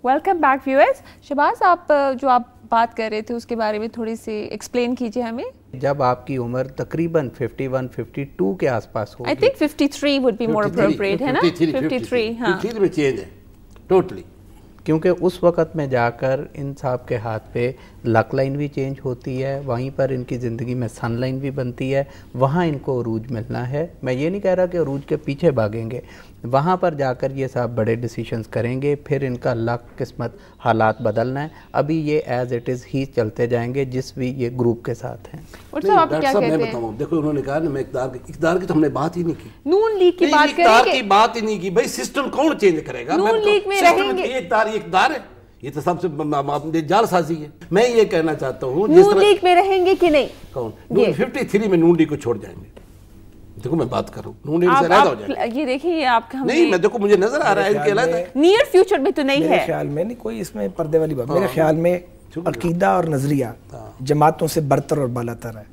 Welcome back viewers. Shahbaz آپ جو آپ بات کر رہے تھے اس کے بارے میں تھوڑی سی ایکسپلین کیجیے ہمیں. جب آپ کی عمر تقریباً 51-52 کے آس پاس ہوگی, I think 53 would be more appropriate ہے نا. 53 ہاں 53 میں چینج ہے ٹوٹلی, کیونکہ اس وقت میں جا کر ان صاحب کے ہاتھ پہ لک لائن بھی چینج ہوتی ہے, وہیں پر ان کی زندگی میں سن لائن بھی بنتی ہے, وہاں ان کو عروج ملنا ہے. میں یہ نہیں کہہ رہا کہ عروج کے پیچھے بھاگیں گے, وہاں پر جا کر یہ صاحب بڑے ڈیسیشنز کریں گے, پھر ان کا لک قسمت حالات بدلنا ہے. ابھی یہ ایز اٹ از ہی چلتے جائیں گے جس بھی یہ گروپ کے ساتھ ہیں. میں بتاؤں, دیکھو انہوں نے کہا نا میں اقتدار کی تو ہم نے بات ہی نہیں کی, نون لیگ کی بات کریں اقتدار کی بات ہی نہیں کی. بھائی سسٹم کون چینج کرے گا؟ نون لیگ میں رہیں گے, یہ اقتدار ہے, یہ تو سب سے جال سازی ہے. میں یہ کہنا چاہتا ہوں نون لیگ میں رہیں گے کہ نہیں. کون 53 میں نون لیگ کو چھوڑ جائیں گے؟ دیکھو میں بات کروں, نون لیگ سے علیحدہ ہو جائیں گے. یہ دیکھیے آپ نہیں, میں دیکھو مجھے نظر آ رہا ہے ان کے علیحدہ نیئر فیوچر میں تو نہیں ہے. میرے خیال میں نہیں کوئی اس میں پردے والی بات. میرے خیال میں عقیدہ اور نظریہ جماعتوں سے برتر اور بالاتر ہے.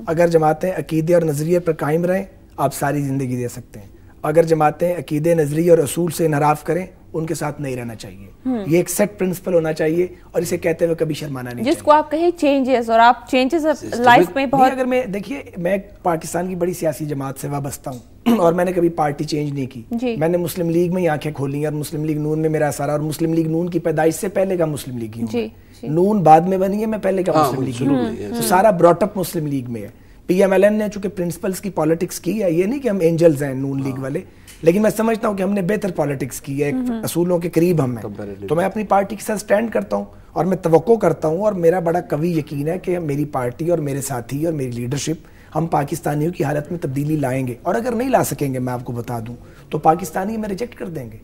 اگر جماعتیں عقیدے اور نظریے پر قائم رہیں آپ ساری زندگی دے سکتے ہیں. اگر جماعتیں عقیدے نظریے اور اصول سے انحراف کریں ان کے ساتھ نہیں رہنا چاہیے. یہ ایک سیٹ پرنسپل ہونا چاہیے اور اسے کہتے ہوئے کبھی شرمانا نہیں چاہیے. جس کو آپ کہیں چینجز, اور آپ چینجز لائف میں بہت. اگر میں دیکھیے میں پاکستان کی بڑی سیاسی جماعت سے وابستہ ہوں اور میں نے کبھی پارٹی چینج نہیں کی. میں نے مسلم لیگ میں ہی آنکھیں کھولی اور مسلم لیگ نون میں میرا اثر, اور مسلم لیگ نون کی پیدائش سے پہلے کا مسلم لیگ ہوں. نون بعد میں بنی ہے, میں پہلے کا مسلم لیگ ہوں. سارا براٹ اپ مسلم لیگ میں ہے. پی ایم ایل این نے چونکہ پرنسپلز کی پالیٹکس کی ہے, یہ نہیں کہ ہم اینجلز ہیں نون لیگ والے, لیکن میں سمجھتا ہوں کہ ہم نے بہتر پالیٹکس کی ہے, اصولوں کے قریب ہم ہیں. تو میں اپنی پارٹی کے ساتھ سٹینڈ کرتا ہوں اور میں توقع کرتا ہوں اور میرا بڑا قوی یقین ہے کہ میری پارٹی اور میرے ساتھی اور میری لیڈرشپ ہم پاکستانیوں کی حالت میں تبدیلی لائیں گے. اور اگر نہیں لا سکیں گے, میں آپ کو بتا دوں, تو پاکستانی ہمیں ریجیکٹ کر دیں گے.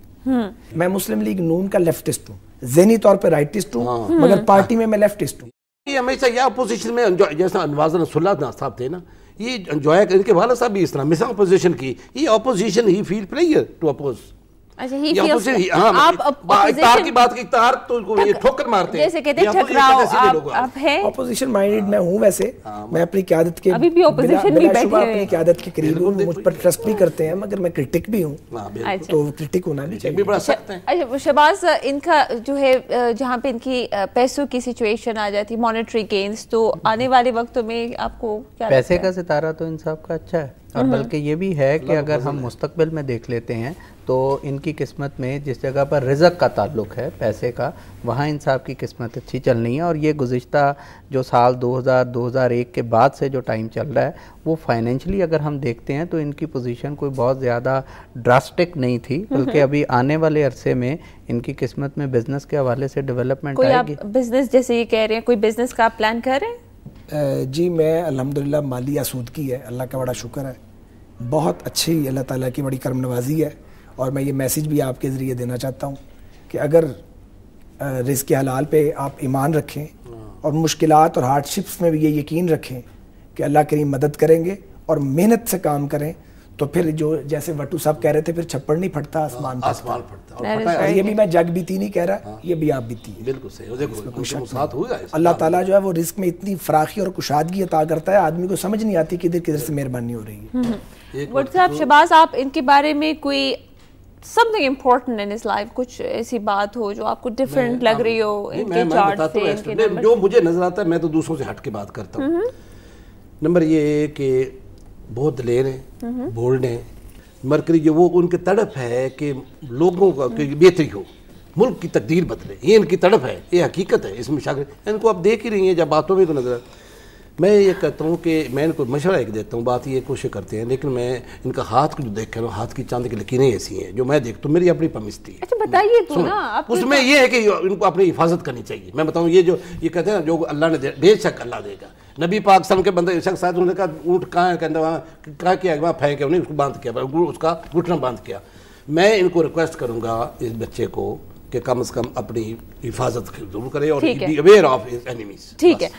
میں مسلم لیگ نون کا لیفٹسٹ ہوں, ذہنی طور پہ رائٹسٹ ہوں, مگر پارٹی میں لیفٹسٹ ہوں. یہ ہمیشہ یہ اپوزیشن میں جیسا انواز نصر اللہ صاحب تھے نا, یہ انجوائے ان کے والد صاحب بھی اس طرح مثلا اپوزیشن کی, یہ اپوزیشن ہی فیل پلیئر ٹو اپوز. اقتدار کی بات کی, اقتدار تو یہ ٹھوکر مارتے ہیں, جیسے کہتے ہیں ٹھکراؤ آپ ہے. اپوزیشن مائنڈڈ میں ہوں ویسے, میں اپنی قیادت کے ابھی بھی اپوزیشن میں بیٹھے ہیں, اپنی قیادت کے قریب ہوں, مجھ پر ٹرسٹ بھی کرتے ہیں, مگر میں کرٹک بھی ہوں, تو کرٹک ہونا نہیں چاہیے. بڑا سخت ہے. اچھا شہباز, ان کا جو ہے جہاں پہ ان کی پیسوں کی سچویشن آ جاتی, مانیٹری گینز, تو آنے والے وقتوں میں آپ کو کیا پیسے کا ستارہ تو ان صاحب کا اچھا ہے, اور بلکہ یہ بھی ہے کہ اگر ہم مستقبل میں دیکھ لیتے ہیں تو ان کی قسمت میں جس جگہ پر رزق کا تعلق ہے, پیسے کا, وہاں ان صاحب کی قسمت اچھی چلنی ہے. اور یہ گزشتہ جو سال 2000-2001 کے بعد سے جو ٹائم چل رہا ہے, وہ فائنینشلی اگر ہم دیکھتے ہیں تو ان کی پوزیشن کوئی بہت زیادہ ڈراسٹک نہیں تھی, بلکہ ابھی آنے والے عرصے میں ان کی قسمت میں بزنس کے حوالے سے ڈیولپمنٹ آئے گی. بزنس جیسے یہ کہہ رہے ہیں, کوئی بزنس کا پلان کر رہے ہیں؟ جی میں الحمدللہ مالی آسودگی ہے, اللہ کا بڑا شکر ہے, بہت اچھی اللہ تعالیٰ کی بڑی کرم نوازی ہے. اور میں یہ میسیج بھی آپ کے ذریعے دینا چاہتا ہوں کہ اگر رزق حلال پہ آپ ایمان رکھیں اور مشکلات اور ہارڈ شپس میں بھی یہ یقین رکھیں کہ اللہ کریم مدد کریں گے, اور محنت سے کام کریں, تو پھر جو جیسے وٹو صاحب کہہ رہے تھے, پھر چھپڑ نہیں پھٹتا آسمان پھٹتا. یہ بھی میں جگ بیتی نہیں کہہ رہا, یہ بھی آپ بیتی ہے. بالکل صحیح. اللہ تعالیٰ جو ہے وہ رزق میں اتنی فراخی اور کشادگی عطا کرتا ہے, آدمی کو سمجھ نہیں آتی کہ کدھر سے مہربانی ہو رہی ہے. صاحب شہباز, آپ ان کے بارے میں کوئی something important in his life, کچھ ایسی بات ہو جو آپ کو ڈیفرنٹ لگ رہی ہو ان کے چارٹ سے؟ جو مجھے نظر آتا ہے, میں تو دوسروں سے ہٹ کے بات کرتا ہوں. نمبر یہ ہے کہ بہت دلیر ہیں, بولڈ ہیں. مرکری جو وہ ان کی تڑپ ہے کہ لوگوں کا بہتری ہو, ملک کی تقدیر بدلے, یہ ان کی تڑپ ہے, یہ حقیقت ہے. اس میں شاگرد ان کو آپ دیکھ ہی رہی ہیں جب باتوں میں تو نظر. میں یہ کہتا ہوں کہ میں ان کو مشورہ ایک دیتا ہوں, بات یہ کوشش کرتے ہیں, لیکن میں ان کا ہاتھ کو جو دیکھ کر, ہاتھ کی چاند کی لکیریں ایسی ہیں جو میں دیکھتا ہوں, میری اپنی پمستی ہے. اچھا بتائیے تو نا, اس میں یہ ہے کہ ان کو اپنی حفاظت کرنی چاہیے. میں بتاؤں, یہ کہتے ہیں جو اللہ نے بے شک اللہ دے گا. نبی پاک صلی اللہ علیہ وسلم کے بندے شخص صاحب نے کہا اونٹ کہاں ہے, کہتے وہاں کیا کیا, وہاں پھینکے, انہیں اس کو باندھ کیا, اس کا گھٹنا باندھ کیا. میں ان کو ریکویسٹ کروں گا اس بچے کو کہ کم از کم اپنی حفاظت ضرور کرے اور be aware of his enemies. ٹھیک ہے.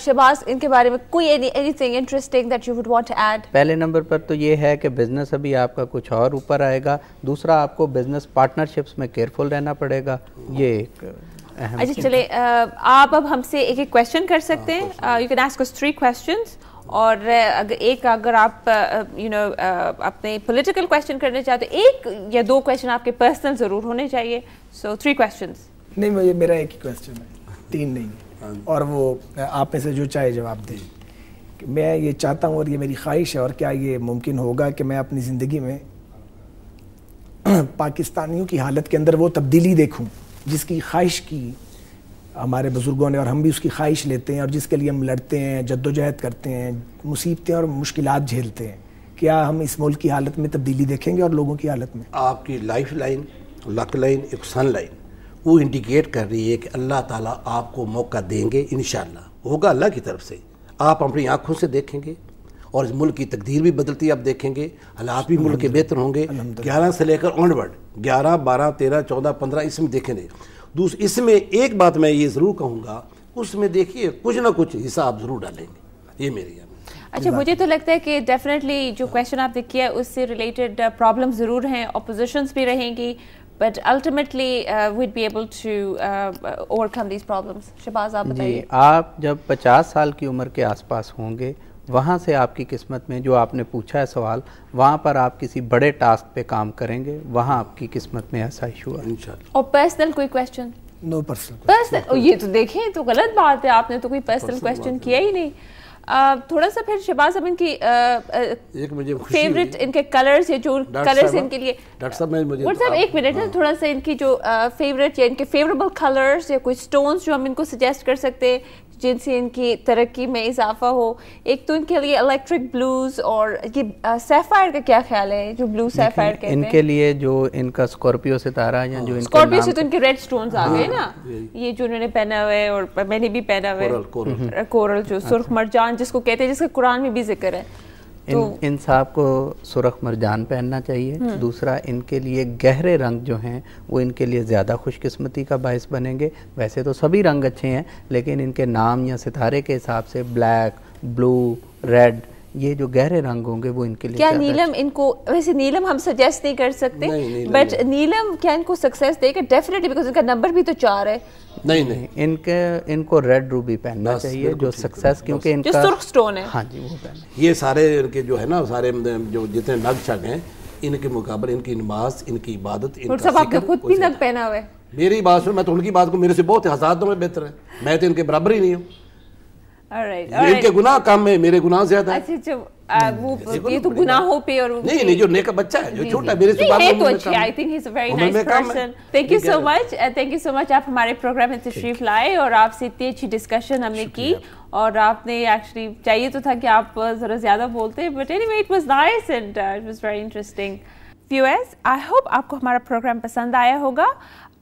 شہباز, ان کے بارے میں کوئی anything interesting that you would want to add? پہلے نمبر پر تو یہ ہے کہ بزنس ابھی آپ کا کچھ اور اوپر آئے گا. دوسرا, آپ کو بزنس پارٹنرشپس میں کیئرفل رہنا پڑے گا. یہ ایک اہم. اچھا چلے, آپ اب ہم سے ایک ایک کویشچن کر سکتے ہیں. You can ask us 3 questions. اور اگر آپ اپنے پولیٹیکل کویشچن کرنے چاہتے, 1 یا 2 کویشچن آپ کے پرسنل ضرور ہونے چاہیے. So 3 questions. نہیں مجھے میرا ایک ہی کویسچن ہے, 3 نہیں, اور وہ آپ میں سے جو چاہے جواب دیں. میں یہ چاہتا ہوں اور یہ میری خواہش ہے, اور کیا یہ ممکن ہوگا کہ میں اپنی زندگی میں پاکستانیوں کی حالت کے اندر وہ تبدیلی دیکھوں جس کی خواہش کی ہمارے بزرگوں نے, اور ہم بھی اس کی خواہش لیتے ہیں, اور جس کے لیے ہم لڑتے ہیں, جدوجہد کرتے ہیں, مصیبتیں اور مشکلات جھیلتے ہیں. کیا ہم اس ملک کی حالت میں تبدیلی دیکھیں گے اور لوگوں کی حالت میں؟ آپ کی لائف لائن, لک لائن, ایک سن لائن وہ انڈیکیٹ کر رہی ہے کہ اللہ تعالیٰ آپ کو موقع دیں گے, انشاءاللہ ہوگا اللہ کی طرف سے. آپ اپنی آنکھوں سے دیکھیں گے اور اس ملک کی تقدیر بھی بدلتی آپ دیکھیں گے, حالات بھی ملک کے بہتر ہوں گے. 11 سے لے کر آن ورڈ 11, 12, 13, 14, 15 اس میں دیکھیں گے. اس میں ایک بات میں یہ ضرور کہوں گا, اس میں دیکھیے کچھ نہ کچھ حصہ آپ ضرور ڈالیں گے, یہ میری. اچھا مجھے تو لگتا ہے کہ ڈیفینیٹلی جو کویشچن آپ نے کیا اس سے ریلیٹڈ پرابلم ضرور ہیں, اپوزیشنس بھی رہیں گی, but ultimately we'd be able to overcome these problems. Shahbaz آپ بتائیے. جی, آپ جب 50 سال کی عمر کے آس پاس ہوں گے, وہاں سے آپ کی قسمت میں جو آپ نے پوچھا ہے سوال, وہاں پر آپ کسی بڑے ٹاسک پہ کام کریں گے, وہاں آپ کی قسمت میں ایسا ایشو ہے. اور پرسنل کوئی کویشچن؟ نو پرسنل. یہ تو دیکھیں تو غلط بات ہے, آپ نے تو کوئی پرسنل کویشچن کیا ہی نہیں. تھوڑا سا پھر شہباز صاحب ان کی فیوریٹ ان کے کلرز یا جو کلرز ان کے لیے, ڈاکٹر صاحب ایک منٹ ہے, تھوڑا سا ان کی جو فیوریٹ یا ان کے فیوریبل کلرز یا کوئی سٹونز جو ہم ان کو سجیسٹ کر سکتے ہیں جن سے ان کی ترقی میں اضافہ ہو. ایک تو ان کے لیے الیکٹرک بلوز, اور یہ سیفائر کا کیا خیال ہے, جو بلو سیفائر کہتے ہیں ان کے لیے, جو ان کا اسکارپیو ستارہ یا جو اسکارپیو سے تو ان کے ریڈ سٹونز آ گئے نا, یہ جو انہوں نے پہنا ہوا ہے اور میں نے بھی پہنا ہوا ہے, کورل جو سرخ مرجان جس کو کہتے ہیں, جس کا قرآن میں بھی ذکر ہے. ان صاحب کو سرخ مرجان پہننا چاہیے. دوسرا, ان کے لیے گہرے رنگ جو ہیں وہ ان کے لیے زیادہ خوش قسمتی کا باعث بنیں گے. ویسے تو سبھی رنگ اچھے ہیں, لیکن ان کے نام یا ستارے کے حساب سے بلیک, بلو, ریڈ, یہ جو گہرے رنگ ہوں گے وہ ان کے لیے. کیا نیلم ان کو, ویسے نیلم ہم سجیسٹ نہیں کر سکتے, بٹ نیلم کیا ان کو سکسیس دے گا؟ ڈیفینیٹلی, بیکاز ان کا نمبر بھی تو 4 ہے. نہیں, ان کو ریڈ روبی پہننا چاہیے جو سکسیس, کیونکہ ان کا سرخ سٹون ہے. ہاں جی, وہ پہننا. یہ سارے ان کے جو ہے نا, سارے جو جتنے نگ شگ ہیں ان کے مقابلے ان کی نماز, ان کی عبادت, ان کا آپ نے خود بھی نگ پہنا ہوا ہے. میری بات سن, میں تو ان کی بات کو میرے سے بہت ہزاروں میں بہتر ہے, میں تو ان کے برابر ہی نہیں ہوں. ان کے گناہ کم ہے, میرے گناہ زیادہ ہے. یہ تو گناہوں پہ, اور نہیں, جو نیک بچہ ہے, جو چھوٹا میرے سے ہے تو اچھی, I think he is a very nice person. Thank you so much, thank you so much, آپ ہمارے پروگرام میں تشریف لائے اور آپ سے اتنی اچھی ڈسکشن ہم نے کی, اور آپ نے ایکچولی چاہیے تو تھا کہ آپ ذرا زیادہ بولتے, but any way it was nice and it was very interesting. Viewers, I hope آپ کو ہمارا پروگرام پسند آیا ہوگا.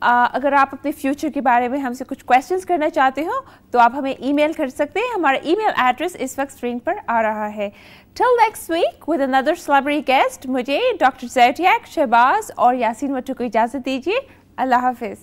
اگر آپ اپنے فیوچر کے بارے میں ہم سے کچھ کویشچنس کرنا چاہتے ہو تو آپ ہمیں ای میل کر سکتے ہیں. ہمارا ای میل ایڈریس اس وقت اسکرین پر آ رہا ہے. ٹل نیکسٹ ویک ود اندر سیلیبریٹی گیسٹ, مجھے ڈاکٹر زیڈیاک, شہباز اور یاسین مٹو کو اجازت دیجیے. اللہ حافظ.